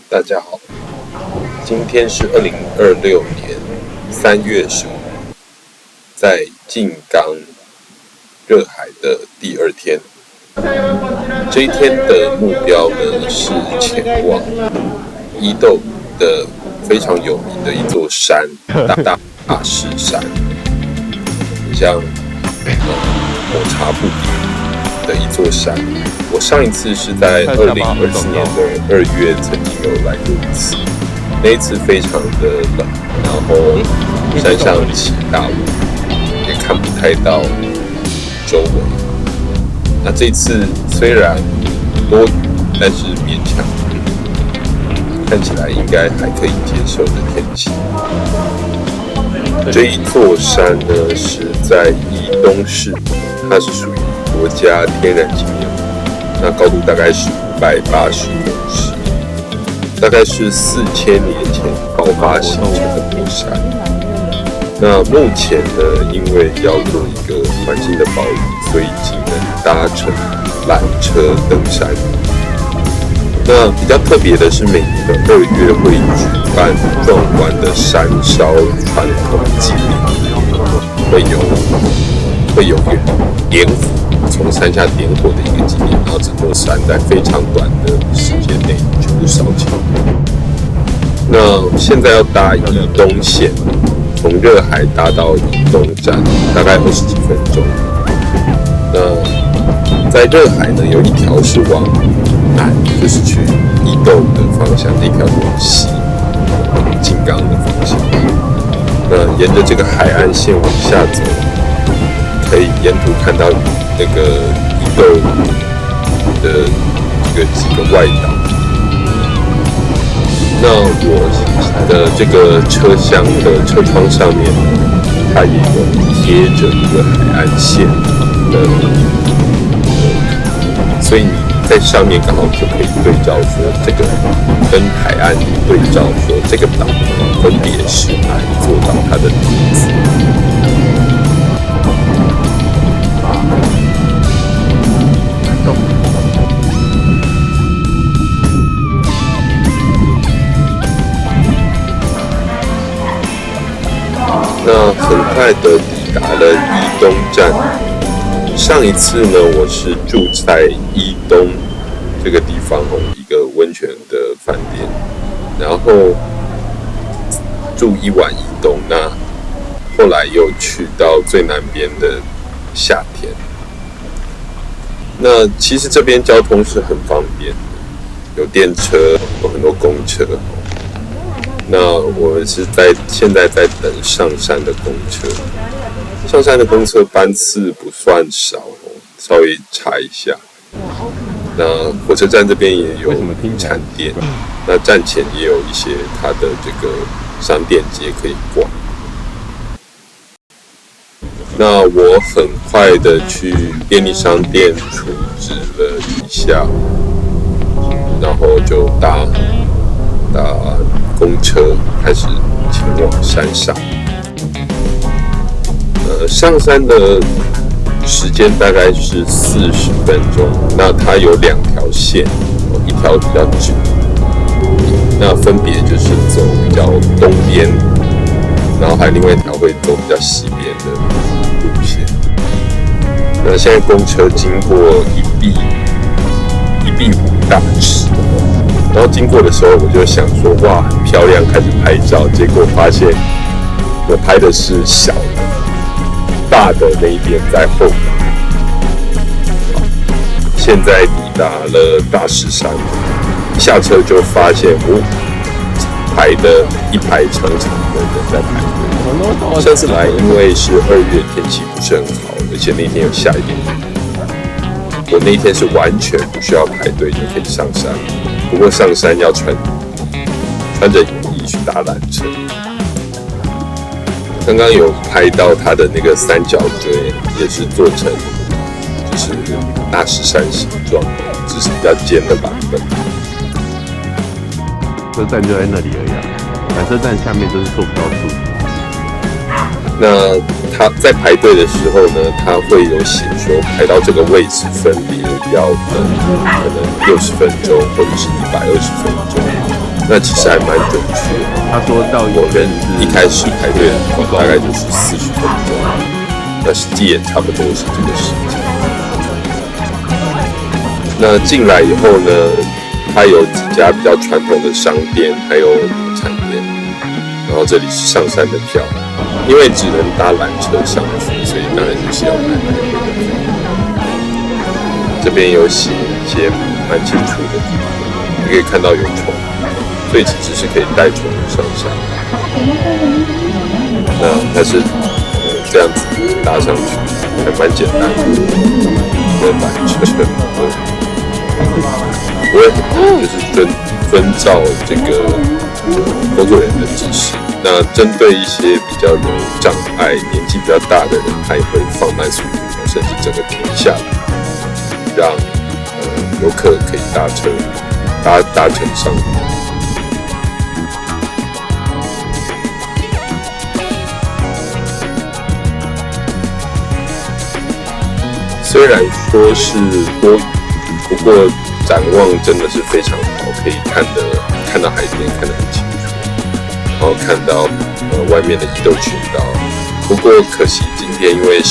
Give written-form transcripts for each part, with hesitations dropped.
大家好，今天是2026年3月15日，在静冈热海的第2天。这一天的目标呢是前往伊豆的非常有名的一座山大势山，像抹茶布丁的一座山。我上一次是在2024年的2月曾经有来过一次，那一次非常的冷，然后山上起大雾，也看不太到周围。那这次虽然多雨，但是勉强看起来应该还可以接受的天气。这一座山呢是在宜东市，它是属于国家天然景点，那高度大概是580公尺，大概是4000年前爆发形成的火山。那目前呢，因为要做一个环境的保育，所以只能搭乘缆车登山。那比较特别的是，每年的2月会举办壮观的山烧传统祭典，会有点火，从山下点火的一个祭典，然后整座山在非常短的时间内全部烧起来。那现在要搭宜东线，从热海搭到宜东站，大概20几分钟。那在热海呢，有一条是往南，就是去伊豆的方向；一条往西，往静冈的方向。那沿着这个海岸线往下走，可以沿途看到那个伊豆的几个外岛。那我的这个车厢的车窗上面，它也有贴着一个海岸线的，所以你在上面刚好就可以对照说，这个跟海岸对照说，这个岛分别是哪一座岛，它的名字。那很快的抵达了宜东站。上一次呢，我是住在宜东这个地方一个温泉的饭店，然后住1晚宜东。那后来又去到最南边的夏天。那其实这边交通是很方便的，有电车，有很多公车。那我们是现在在等上山的公车，上山的公车班次不算少，稍微查一下。那火车站这边也有餐店，那站前也有一些它的这个商店街可以逛。那我很快的去便利商店处置了一下，然后就搭公车开始前往山上。上山的时间大概是40分钟。那它有2条线，一条比较直，那分别就是走比较东边，然后还有另外一条会走比较西边的路线。那现在公车经过一壁湖大池。然后经过的时候，我就想说，哇，很漂亮，开始拍照。结果发现我拍的是小的，大的那一边在后面。现在抵达了大势山，下车就发现，排的一排长长的人在排队。上次来因为是2月，天气不是很好，而且那天有下一点雨。我那一天是完全不需要排队就可以上山。不过上山要穿着雨衣去搭缆车。刚刚有拍到它的那个三角锥，也是做成就是大势山形状，只是比较尖的版本。车站就在那里而已啊，缆车站下面就是售票处。那他在排队的时候呢，他会有写说排到这个位置分别要等可能60分钟或者是120分钟。那其实还蛮准确的。他说到我们一开始排队的话，大概就是40分钟，那实际也差不多是这个时间。那进来以后呢，它有几家比较传统的商店，还有产店。然后这里是上山的票，因为只能搭缆车上去，所以当然就是要买来回的票。这边有写一些蛮清楚的地方，你可以看到有虫，所以其实是可以带宠物上山。那它是这样子搭上去，还蛮简单的。跟缆车不会很就是遵照这个工作人员的指示。那针对一些比较有障碍、年纪比较大的人，他也会放慢速度，甚至整个停下来，让游客可以搭乘上。虽然说是多雨，不过展望真的是非常好，可以看到海边，看得很清楚，然后看到外面的伊豆群岛。不过可惜今天因为云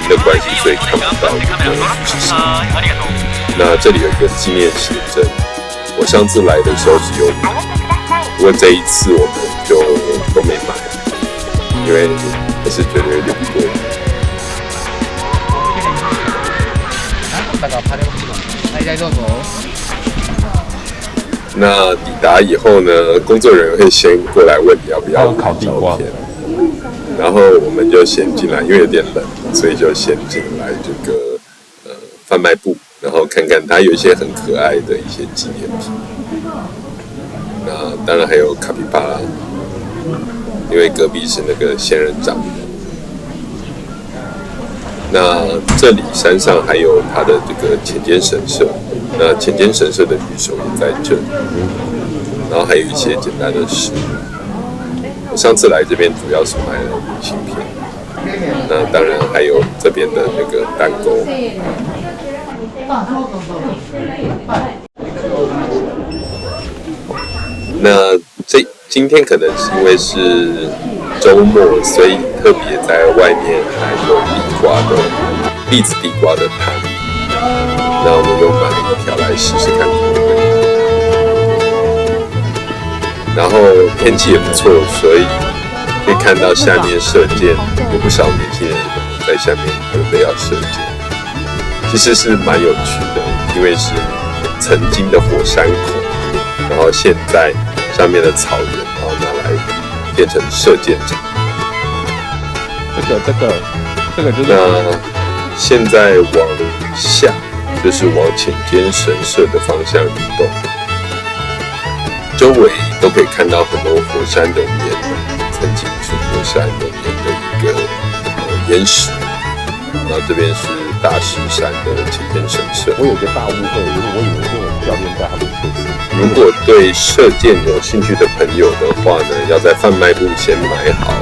的关系，所以看不到富士山。那这里有一个纪念写真，我上次来的时候是有买，不过这一次我们就都没买，因为还是觉得有点贵。那抵达以后呢，工作人员会先过来问你要不要烤地瓜，然后我们就先进来，因为有点冷，所以就先进来这个贩卖部，然后看看它有一些很可爱的一些纪念品。那当然还有卡皮巴拉，因为隔壁是那个仙人掌。那这里山上还有它的这个浅间神社，那浅间神社的御守也在这里，然后还有一些简单的食物。我上次来这边主要是买了明信片，那当然还有这边的那个蛋糕。那今天可能是因为是周末，所以特别在外面还有栗子地瓜的摊，那我们又买了一条来试试看口味。然后天气也不错，所以可以看到下面射箭，有不少年轻人在下面准备要射箭。其实是蛮有趣的，因为是曾经的火山口，然后现在上面的草原，然后拿来变成射箭场。这个就是。那现在往下就是往浅间神社的方向移动，周围都可以看到很多火山熔岩，曾经是火山熔岩的一个岩石。然后这边是大石山的浅间神社。我有个大误会，我以为这种教练带他们测试。如果对射箭有兴趣的朋友的话呢，要在贩卖部先买好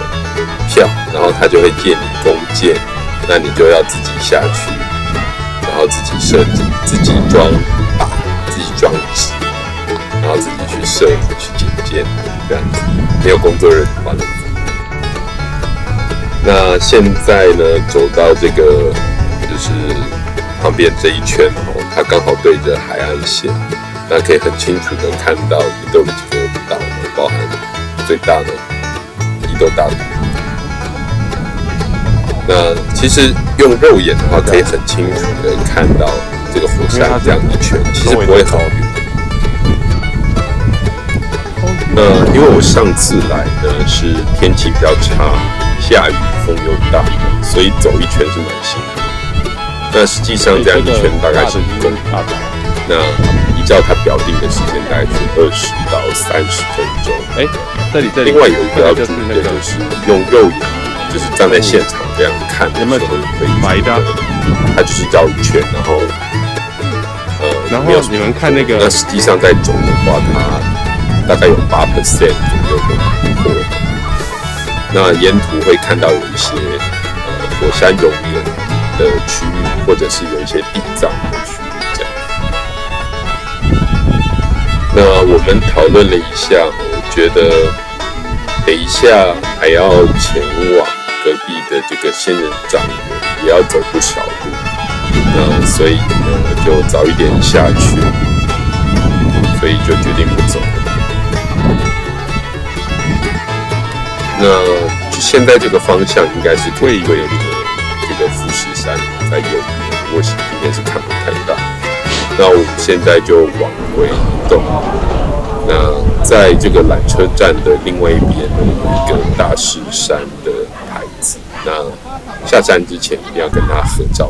票，然后他就会借你弓箭。那你就要自己下去，然后自己设计、自己装靶、自己装纸，然后自己去射、去捡箭，这样子没有工作人员帮你。那现在呢，走到这个就是旁边这一圈哦，它刚好对着海岸线，那可以很清楚的看到伊豆的几个岛，包含最大的伊豆大岛。那其实用肉眼的话，可以很清楚的看到这个火山这样一圈，其实不会很远。那因为我上次来呢是天气比较差，下雨风又大，所以走一圈是蛮辛苦。那实际上这样一圈大概是1公里，那依照它表定的时间大概是20到30分钟。这里另外有一个要注意的就是用肉眼。就是站在现场这样看，有没有白的？它就是绕一圈，然后你们看那个，那实际上在走的话，它大概有8% 左右的湖泊。那沿途会看到有一些火山熔岩的区域，或者是有一些地藏的区域这样。那我们讨论了一下，我觉得等一下还要前往隔壁的这个仙人掌也要走不少路，那所以呢就早一点下去，所以就决定不走了。那现在这个方向应该是对这个富士山在右边，我今天是看不太到。那我们现在就往回移动。那在这个缆车站的另外一边呢，有一个大士山的牌子。那下山之前一定要跟他合照。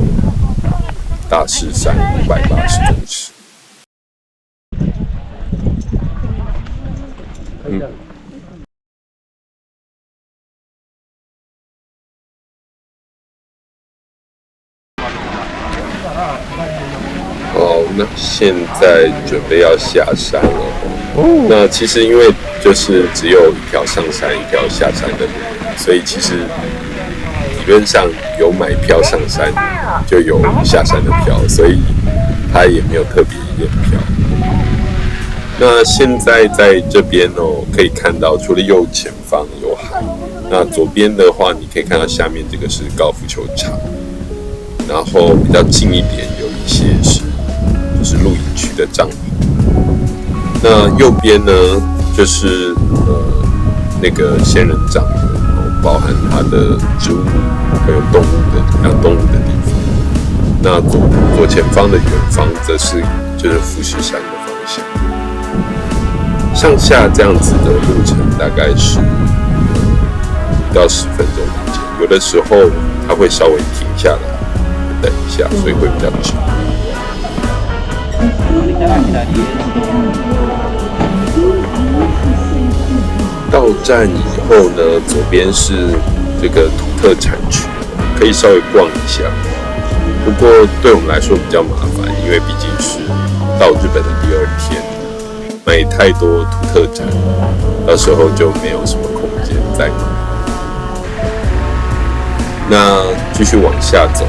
大士山580公尺。那现在准备要下山了。那其实因为就是只有一条上山一条下山的路，所以其实理论上有买票上山就有下山的票，所以他也没有特别验票。那现在在这边可以看到除了右前方有海，那左边的话你可以看到下面这个是高尔夫球场，然后比较近一点有一些是露营区的帐篷。那右边呢，就是那个仙人掌园，包含它的植物还有动物的养动物的地方。那左前方的远方则是就是富士山的方向。上下这样子的路程大概是5到10分钟之间，有的时候它会稍微停下来等一下，所以会比较久。到站以后呢，左边是这个土特产区，可以稍微逛一下。不过对我们来说比较麻烦，因为毕竟是到日本的第2天，买太多土特产，到时候就没有什么空间再买。那继续往下走，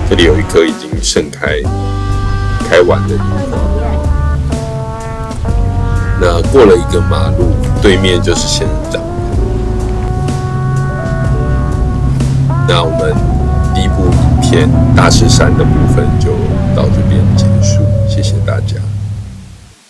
这里有一棵已经盛开完的樱花。那过了一个马路，对面就是仙人掌。那我们第一部影片大士山的部分就到这边。